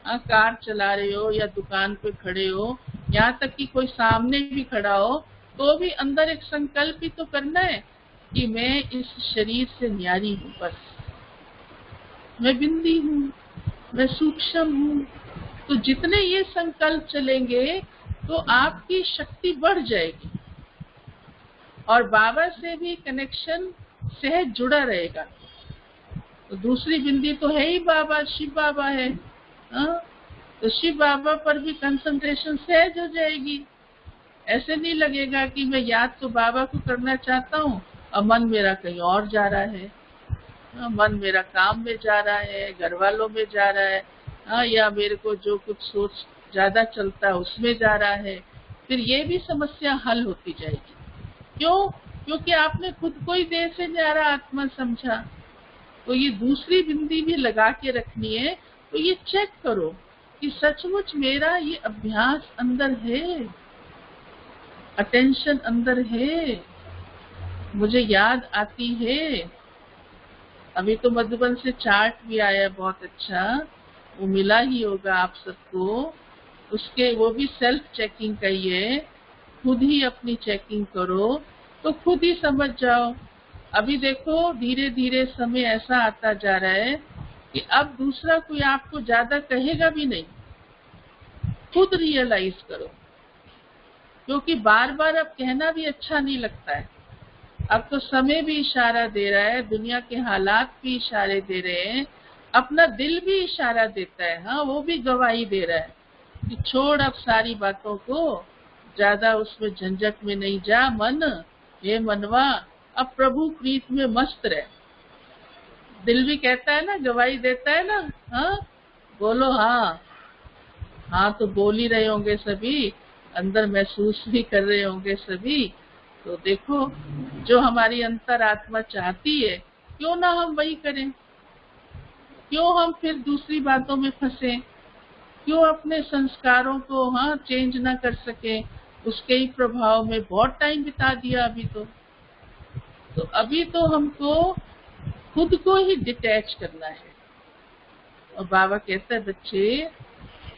हाँ, कार चला रहे हो या दुकान पे खड़े हो, यहाँ तक कि कोई सामने भी खड़ा हो, तो भी अंदर एक संकल्प ही तो करना है कि मैं इस शरीर से न्यारी हूँ, बस मैं बिंदी हूँ, मैं सूक्ष्म हूँ। तो जितने ये संकल्प चलेंगे तो आपकी शक्ति बढ़ जाएगी और बाबा से भी कनेक्शन सहज जुड़ा रहेगा। तो दूसरी बिंदी तो है ही बाबा, शिव बाबा है, हाँ, तो शिव बाबा पर भी कंसंट्रेशन सहज हो जाएगी। ऐसे नहीं लगेगा कि मैं याद तो बाबा को करना चाहता हूँ और मन मेरा कहीं और जा रहा है, मन मेरा काम में जा रहा है, घर वालों में जा रहा है, हाँ, या मेरे को जो कुछ सोच ज्यादा चलता है उसमें जा रहा है। फिर ये भी समस्या हल होती जाएगी। क्यों? क्योंकि आपने खुद को ही देह से न्यारा आत्मा समझा। तो ये दूसरी बिंदी भी लगा के रखनी है। तो ये चेक करो कि सचमुच मेरा ये अभ्यास अंदर है, अटेंशन अंदर है, मुझे याद आती है। अभी तो मधुबन से चार्ट भी आया बहुत अच्छा, वो मिला ही होगा आप सबको। उसके वो भी सेल्फ चेकिंग का ही है, खुद ही अपनी चेकिंग करो तो खुद ही समझ जाओ। अभी देखो धीरे धीरे समय ऐसा आता जा रहा है कि अब दूसरा कोई आपको ज्यादा कहेगा भी नहीं, खुद रियलाइज करो, क्योंकि बार बार अब कहना भी अच्छा नहीं लगता है। अब तो समय भी इशारा दे रहा है, दुनिया के हालात भी इशारे दे रहे हैं, अपना दिल भी इशारा देता है, हाँ, वो भी गवाही दे रहा है कि छोड़ अब सारी बातों को, ज्यादा उसमें झंझट में नहीं जा मन, हे मनवा अब प्रभु प्रीत में मस्त रहे। दिल भी कहता है ना, गवाही देता है ना, हाँ, बोलो हाँ। हाँ तो बोल ही रहे होंगे सभी, अंदर महसूस भी कर रहे होंगे सभी। तो देखो जो हमारी अंतरात्मा चाहती है, क्यों ना हम वही करें, क्यों हम फिर दूसरी बातों में फंसे, क्यों अपने संस्कारों को, हाँ, चेंज ना कर सके, उसके ही प्रभाव में बहुत टाइम बिता दिया अभी तो अभी तो हमको खुद को ही डिटैच करना है। और बाबा कहता है बच्चे,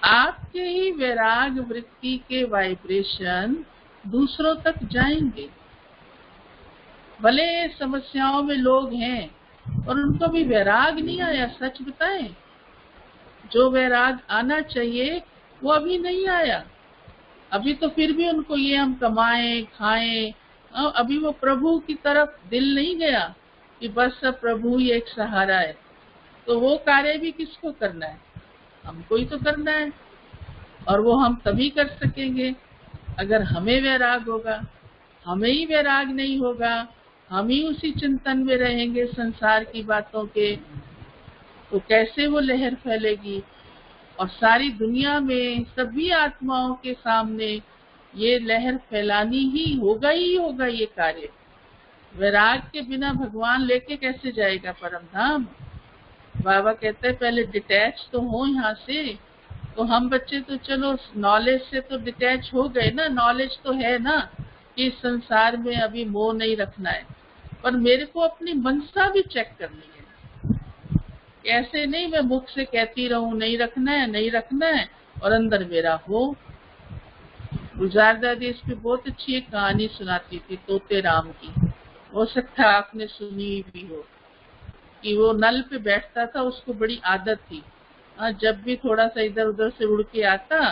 आपके ही वैराग वृत्ति के वाइब्रेशन दूसरों तक जाएंगे। भले समस्याओं में लोग हैं और उनको भी वैराग नहीं आया, सच बताएं, जो वैराग आना चाहिए वो अभी नहीं आया। अभी तो फिर भी उनको ये हम कमाएं खाएं, अभी वो प्रभु की तरफ दिल नहीं गया कि बस अब प्रभु ही एक सहारा है। तो वो कार्य भी किसको करना है? हमको ही तो करना है। और वो हम तभी कर सकेंगे अगर हमें वैराग होगा। हमें ही वैराग नहीं होगा, हम ही उसी चिंतन में रहेंगे संसार की बातों के, तो कैसे वो लहर फैलेगी। और सारी दुनिया में सभी आत्माओं के सामने ये लहर फैलानी ही होगा ये कार्य। वैराग के बिना भगवान लेके कैसे जाएगा परम धाम? बाबा कहते हैं पहले डिटैच तो हो यहाँ से। तो हम बच्चे तो चलो नॉलेज से तो डिटैच हो गए ना, नॉलेज तो है ना कि इस संसार में अभी मोह नहीं रखना है, पर मेरे को अपनी मनसा भी चेक करनी है। ऐसे नहीं मैं मुख से कहती रहूं नहीं रखना है नहीं रखना है और अंदर मेरा हो। गुलजार दादी इस पे बहुत अच्छी एक कहानी सुनाती थी तोते राम की, हो सकता है आपने सुनी भी हो, कि वो नल पे बैठता था, उसको बड़ी आदत थी। जब भी थोड़ा सा इधर उधर से उड़ के आता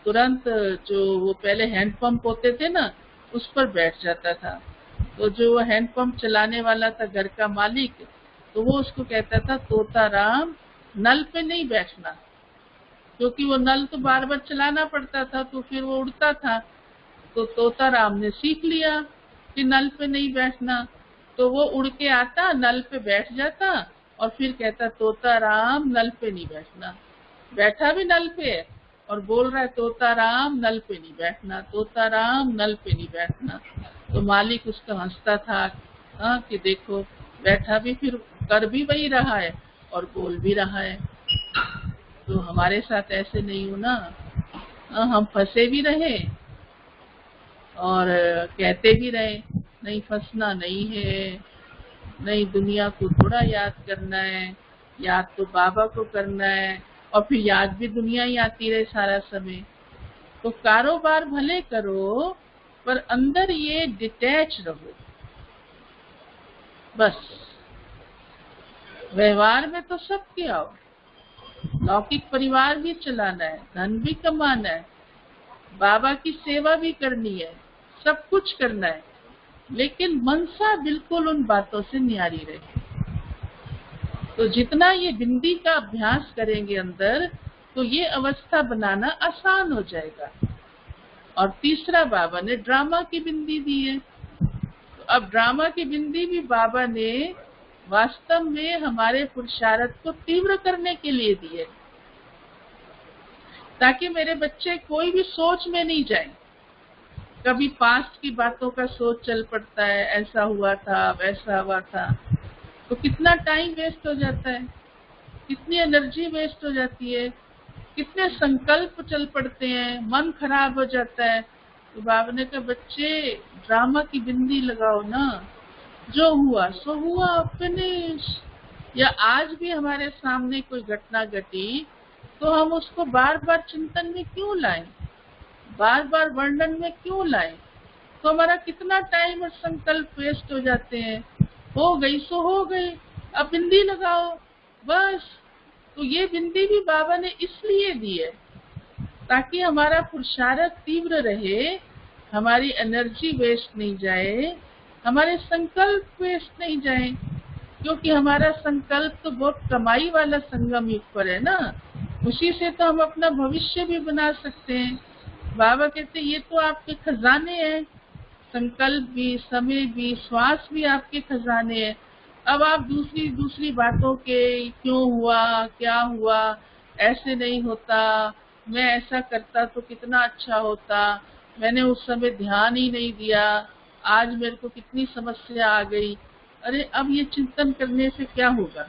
तुरंत जो वो पहले हैंडपंप होते थे ना उस पर बैठ जाता था। तो जो हैंडपंप चलाने वाला था घर का मालिक, तो वो उसको कहता था तोता राम नल पे नहीं बैठना, क्योंकि वो नल तो बार बार चलाना पड़ता था तो फिर वो उड़ता था। तो तोता राम ने सीख लिया कि नल पे नहीं बैठना, तो वो उड़ के आता नल पे बैठ जाता और फिर कहता तोता राम नल पे नहीं बैठना। बैठा भी नल पे और बोल रहा है तोता राम नल पे नहीं बैठना, तोता राम नल पे नहीं बैठना। तो मालिक उसका हंसता था कि देखो बैठा भी फिर कर भी वही रहा है और बोल भी रहा है। तो हमारे साथ ऐसे नहीं हो ना, हम फंसे भी रहे और कहते भी रहे नहीं फंसना नहीं है, नहीं दुनिया को थोड़ा याद करना है, याद तो बाबा को करना है, और फिर याद भी दुनिया ही आती रहे सारा समय। तो कारोबार भले करो पर अंदर ये डिटैच रहो बस। व्यवहार में तो सबके आओ, लौकिक परिवार भी चलाना है, धन भी कमाना है, बाबा की सेवा भी करनी है, सब कुछ करना है, लेकिन मनसा बिल्कुल उन बातों से न्यारी रहे। तो जितना ये बिंदी का अभ्यास करेंगे अंदर, तो ये अवस्था बनाना आसान हो जाएगा। और तीसरा बाबा ने ड्रामा की बिंदी दी है। तो अब ड्रामा की बिंदी भी बाबा ने वास्तव में हमारे पुरुषार्थ को तीव्र करने के लिए दी है, ताकि मेरे बच्चे कोई भी सोच में नहीं जाए। कभी पास्ट की बातों का सोच चल पड़ता है, ऐसा हुआ था वैसा हुआ था, तो कितना टाइम वेस्ट हो जाता है, कितनी एनर्जी वेस्ट हो जाती है, कितने संकल्प चल पड़ते हैं, मन खराब हो जाता है। तो बाबा ने कहा बच्चे ड्रामा की बिंदी लगाओ ना, जो हुआ सो हुआ, फिनिश। या आज भी हमारे सामने कोई घटना घटी तो हम उसको बार बार चिंतन में क्यों लाएं, बार बार वर्णन में क्यों लाएं? तो हमारा कितना टाइम और संकल्प वेस्ट हो जाते हैं। हो गई सो हो गई, अब बिंदी लगाओ बस। तो ये बिंदी भी बाबा ने इसलिए दी है ताकि हमारा पुरुषार्थ तीव्र रहे, हमारी एनर्जी वेस्ट नहीं जाए, हमारे संकल्प वेस्ट नहीं जाए, क्योंकि हमारा संकल्प तो बहुत कमाई वाला संगम युग पर है ना, उसी से तो हम अपना भविष्य भी बना सकते हैं। बाबा कहते ये तो आपके खजाने हैं, संकल्प भी, समय भी, श्वास भी आपके खजाने हैं। अब आप दूसरी बातों के क्यों हुआ, क्या हुआ, ऐसे नहीं होता, मैं ऐसा करता तो कितना अच्छा होता, मैंने उस समय ध्यान ही नहीं दिया, आज मेरे को कितनी समस्या आ गई। अरे अब ये चिंतन करने से क्या होगा?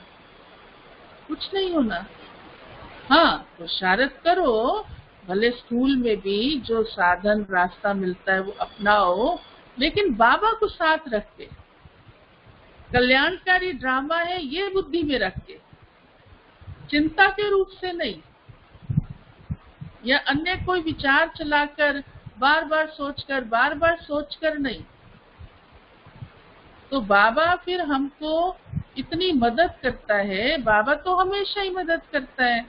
कुछ नहीं होना। हाँ पुरुषार्थ करो, भले स्कूल में भी जो साधन रास्ता मिलता है वो अपनाओ, लेकिन बाबा को साथ रख के, कल्याणकारी ड्रामा है ये बुद्धि में रख के, चिंता के रूप से नहीं, या अन्य कोई विचार चलाकर बार बार सोचकर नहीं। तो बाबा फिर हमको इतनी मदद करता है, बाबा तो हमेशा ही मदद करता है,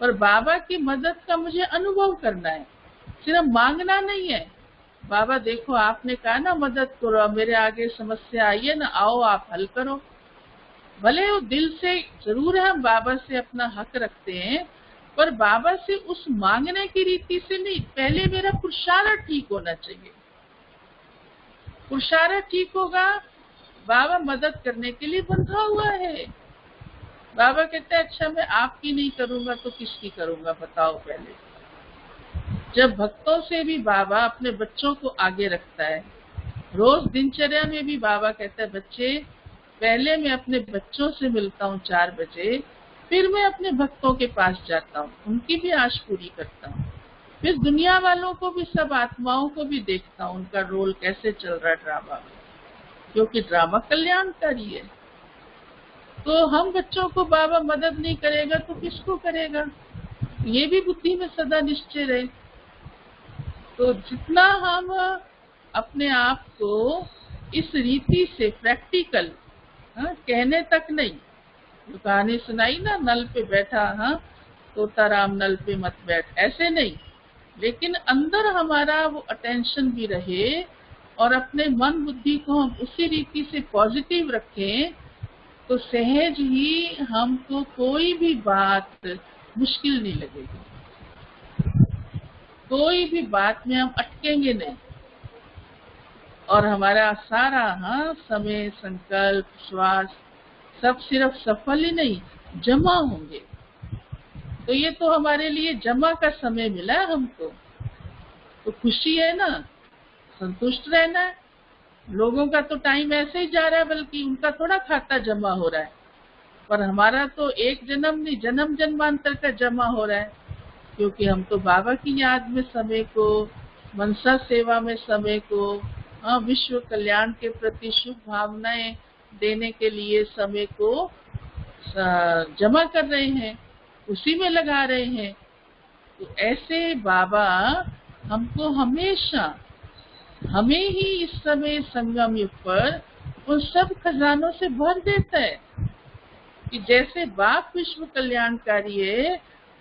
पर बाबा की मदद का मुझे अनुभव करना है, सिर्फ मांगना नहीं है। बाबा देखो आपने कहा ना मदद करो, मेरे आगे समस्या आई है ना, आओ आप हल करो। भले वो दिल से जरूर हम बाबा से अपना हक रखते हैं, पर बाबा से उस मांगने की रीति से नहीं, पहले मेरा पुरुषार्थ ठीक होना चाहिए। पुरुषार्थ ठीक होगा, बाबा मदद करने के लिए बंधा हुआ है। बाबा कहते हैं अच्छा मैं आपकी नहीं करूंगा तो किसकी करूंगा बताओ पहले। जब भक्तों से भी बाबा अपने बच्चों को आगे रखता है, रोज दिनचर्या में भी बाबा कहता है बच्चे पहले मैं अपने बच्चों से मिलता हूँ 4 बजे, फिर मैं अपने भक्तों के पास जाता हूँ, उनकी भी आश पूरी करता हूँ, फिर दुनिया वालों को भी, सब आत्माओं को भी देखता हूँ उनका रोल कैसे चल रहा है ड्रामा में, क्योंकि ड्रामा कल्याणकारी है। तो हम बच्चों को बाबा मदद नहीं करेगा तो किसको करेगा, ये भी बुद्धि में सदा निश्चय रहे। तो जितना हम अपने आप को इस रीति से प्रैक्टिकल, कहने तक नहीं, जो कहानी सुनाई ना, नल पे बैठा, तोताराम नल पे मत बैठ, ऐसे नहीं, लेकिन अंदर हमारा वो अटेंशन भी रहे और अपने मन बुद्धि को हम उसी रीति से पॉजिटिव रखें, तो सहज ही हमको कोई भी बात मुश्किल नहीं लगेगी, कोई भी बात में हम अटकेंगे नहीं, और हमारा सारा समय, संकल्प, श्वास सब सिर्फ सफल ही नहीं जमा होंगे। तो ये तो हमारे लिए जमा का समय मिला है हमको, तो खुशी है ना, संतुष्ट रहना है। लोगों का तो टाइम ऐसे ही जा रहा है, बल्कि उनका थोड़ा खाता जमा हो रहा है, पर हमारा तो एक जन्म नहीं, जन्म जन्मांतर का जमा हो रहा है, क्योंकि हम तो बाबा की याद में समय को, मनसा सेवा में समय को, विश्व कल्याण के प्रति शुभ भावनाएं देने के लिए समय को जमा कर रहे हैं, उसी में लगा रहे हैं। तो ऐसे बाबा हमको हमेशा, हमें ही इस समय संगम युग पर उन सब खजानों से भर देता है कि जैसे बाप विश्व कल्याणकारी है,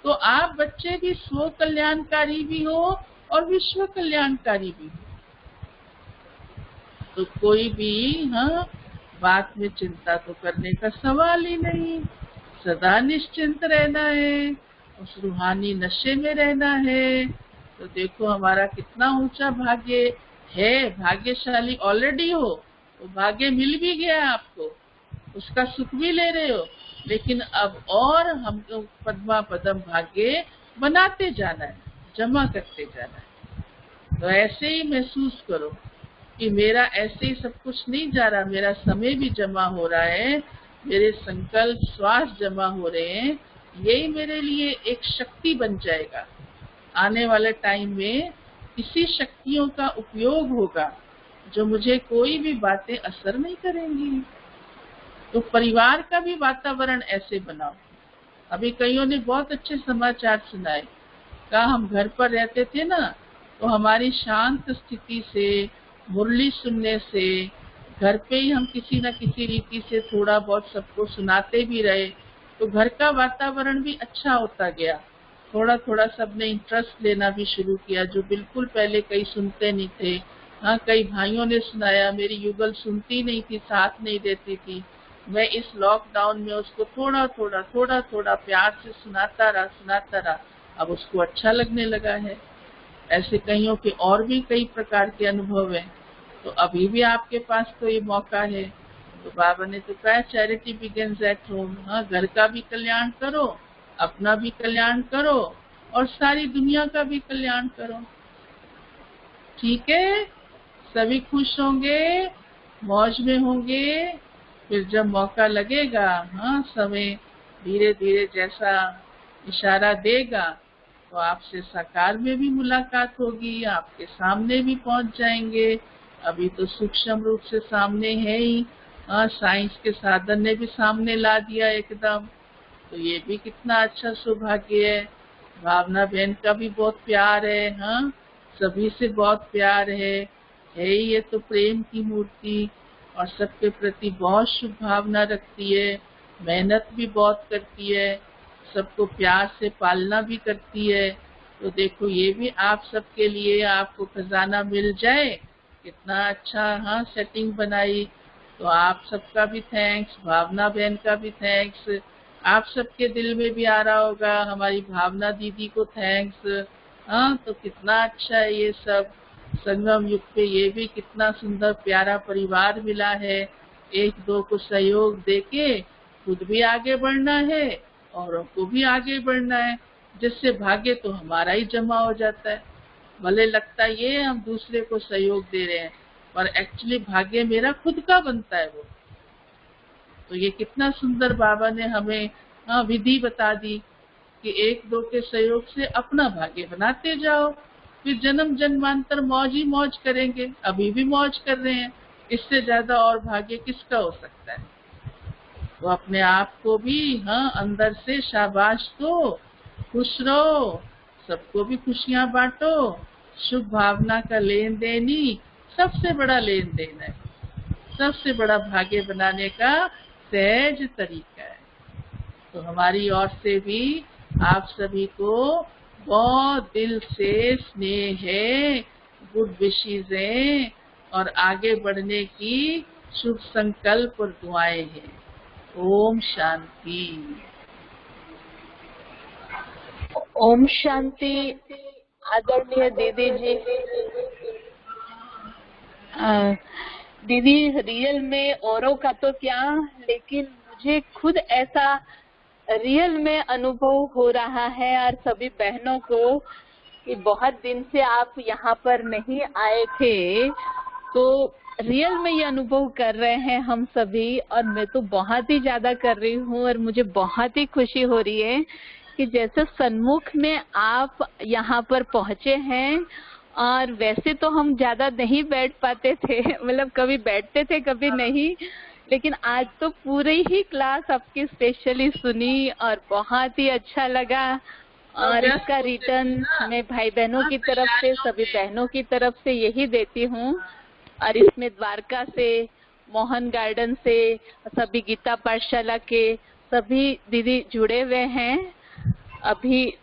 तो आप बच्चे भी स्व कल्याणकारी भी हो और विश्व कल्याणकारी भी हो। तो कोई भी बात में चिंता तो करने का सवाल ही नहीं, सदा निश्चिंत रहना है, उस रूहानी नशे में रहना है। तो देखो हमारा कितना ऊंचा भाग्य है, भाग्यशाली ऑलरेडी हो, तो भाग्य मिल भी गया आपको, उसका सुख भी ले रहे हो, लेकिन अब और हमको पद्मा पदम भाग्य बनाते जाना है, जमा करते जाना है। तो ऐसे ही महसूस करो कि मेरा ऐसे ही सब कुछ नहीं जा रहा, मेरा समय भी जमा हो रहा है, मेरे संकल्प श्वास जमा हो रहे हैं, यही मेरे लिए एक शक्ति बन जाएगा। आने वाले टाइम में इसी शक्तियों का उपयोग होगा, जो मुझे कोई भी बातें असर नहीं करेंगी। तो परिवार का भी वातावरण ऐसे बनाओ। अभी कईयों ने बहुत अच्छे समाचार सुनाए, कहा हम घर पर रहते थे ना, तो हमारी शांत स्थिति से, मुरली सुनने से, घर पे ही हम किसी न किसी रीति से थोड़ा बहुत सबको सुनाते भी रहे, तो घर का वातावरण भी अच्छा होता गया। थोड़ा थोड़ा सबने इंटरेस्ट लेना भी शुरू किया, जो बिल्कुल पहले कई सुनते नहीं थे। कई भाइयों ने सुनाया, मेरी युगल सुनती नहीं थी, साथ नहीं देती थी, मैं इस लॉकडाउन में उसको थोड़ा थोड़ा प्यार से सुनाता रहा, अब उसको अच्छा लगने लगा है। ऐसे कईयों के और भी कई प्रकार के अनुभव हैं। तो अभी भी आपके पास तो ये मौका है। तो बाबा ने तो कहा चैरिटी बिगिंस एट होम, घर का भी कल्याण करो, अपना भी कल्याण करो और सारी दुनिया का भी कल्याण करो। ठीक है, सभी खुश होंगे, मौज में होंगे। फिर जब मौका लगेगा, समय धीरे धीरे जैसा इशारा देगा, तो आपसे साकार में भी मुलाकात होगी, आपके सामने भी पहुंच जाएंगे। अभी तो सूक्ष्म रूप से सामने है ही, साइंस के साधन ने भी सामने ला दिया एकदम। तो ये भी कितना अच्छा सौभाग्य है। भावना बहन का भी बहुत प्यार है, सभी से बहुत प्यार है ही। ये तो प्रेम की मूर्ति और सबके प्रति बहुत शुभ भावना रखती है, मेहनत भी बहुत करती है, सबको प्यार से पालना भी करती है। तो देखो ये भी आप सबके लिए आपको खजाना मिल जाए, कितना अच्छा सेटिंग बनाई। तो आप सबका भी थैंक्स, भावना बहन का भी थैंक्स। आप सबके दिल में भी आ रहा होगा हमारी भावना दीदी को थैंक्स। तो कितना अच्छा है ये सब। संगम युग पे ये भी कितना सुंदर प्यारा परिवार मिला है। एक दो को सहयोग देके खुद भी आगे बढ़ना है, औरों को भी आगे बढ़ना है, जिससे भाग्य तो हमारा ही जमा हो जाता है। भले लगता है ये हम दूसरे को सहयोग दे रहे हैं, पर एक्चुअली भाग्य मेरा खुद का बनता है वो। तो ये कितना सुंदर बाबा ने हमें विधि बता दी कि एक दो के सहयोग से अपना भाग्य बनाते जाओ, फिर जन्म जन्मांतर मौज ही मौज करेंगे। अभी भी मौज कर रहे हैं, इससे ज्यादा और भाग्य किसका हो सकता है। तो अपने आप को भी हाँ अंदर से शाबाश दो, खुश रहो, सबको भी खुशियाँ बांटो। शुभ भावना का लेन देन ही सबसे बड़ा लेन देन है, सबसे बड़ा भाग्य बनाने का सहज तरीका है। तो हमारी ओर से भी आप सभी को बहुत दिल से स्नेह है, गुड विशेस हैं और आगे बढ़ने की शुभ संकल्प और दुआएं हैं। ओम शांति। ओम शांति। आदरणीय दीदी जी, दीदी रियल में औरों का तो क्या, लेकिन मुझे खुद ऐसा रियल में अनुभव हो रहा है और सभी बहनों को कि बहुत दिन से आप यहाँ पर नहीं आए थे, तो रियल में ये अनुभव कर रहे हैं हम सभी। और मैं तो बहुत ही ज्यादा कर रही हूँ और मुझे बहुत ही खुशी हो रही है कि जैसे सन्मुख में आप यहाँ पर पहुँचे हैं। और वैसे तो हम ज्यादा नहीं बैठ पाते थे, मतलब कभी बैठते थे कभी नहीं, लेकिन आज तो पूरी ही क्लास आपकी स्पेशली सुनी और बहुत ही अच्छा लगा। और इसका रिटर्न मैं भाई बहनों की तरफ से, सभी बहनों की तरफ से यही देती हूँ। और इसमें द्वारका से, मोहन गार्डन से, सभी गीता पाठशाला के सभी दीदी जुड़े हुए हैं। अभी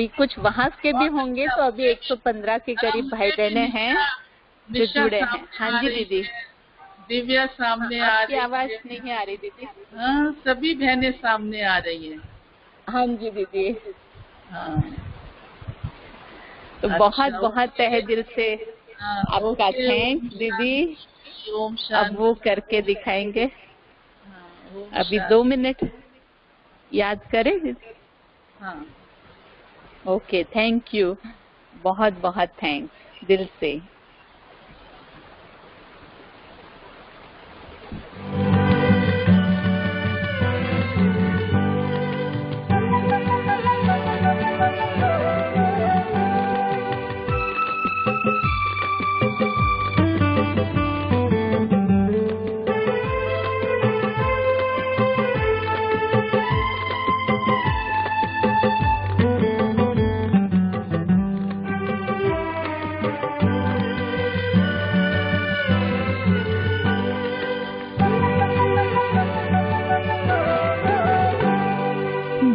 कुछ वहां के भी होंगे, तो अभी 115 के करीब भाई बहने हैं जो जुड़े हैं। हाँ जी दीदी। दिव्या सामने आ रही है। आवाज नहीं आ रही दीदी। हाँ, सभी बहनें सामने आ रही हैं। हाँ जी दीदी। हाँ, तो बहुत बहुत तहे दिल से आपका थैंक्स दीदी। ओम शांति। अब वो करके दिखाएंगे। अभी 2 मिनट याद करें दीदी। हाँ, ओके, थैंक यू, बहुत बहुत थैंक्स दिल से।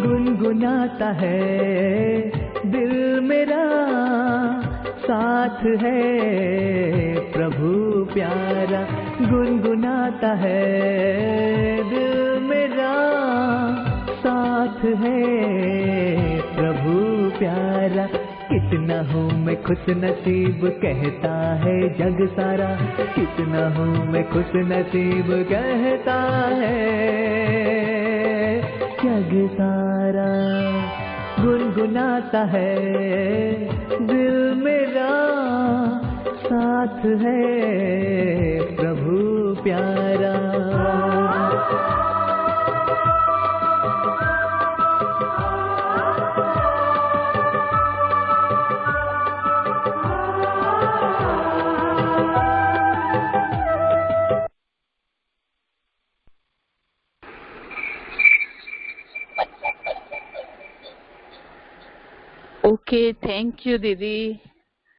गुनगुनाता है दिल मेरा, साथ है प्रभु प्यारा। गुनगुनाता है दिल मेरा, साथ है प्रभु प्यारा। कितना हूँ मैं खुश नसीब कहता है जग सारा, कितना हूँ मैं खुश नसीब कहता है जग सारा। गुनगुनाता है दिल मेरा, साथ है प्रभु प्यारा। ओके, थैंक यू दीदी।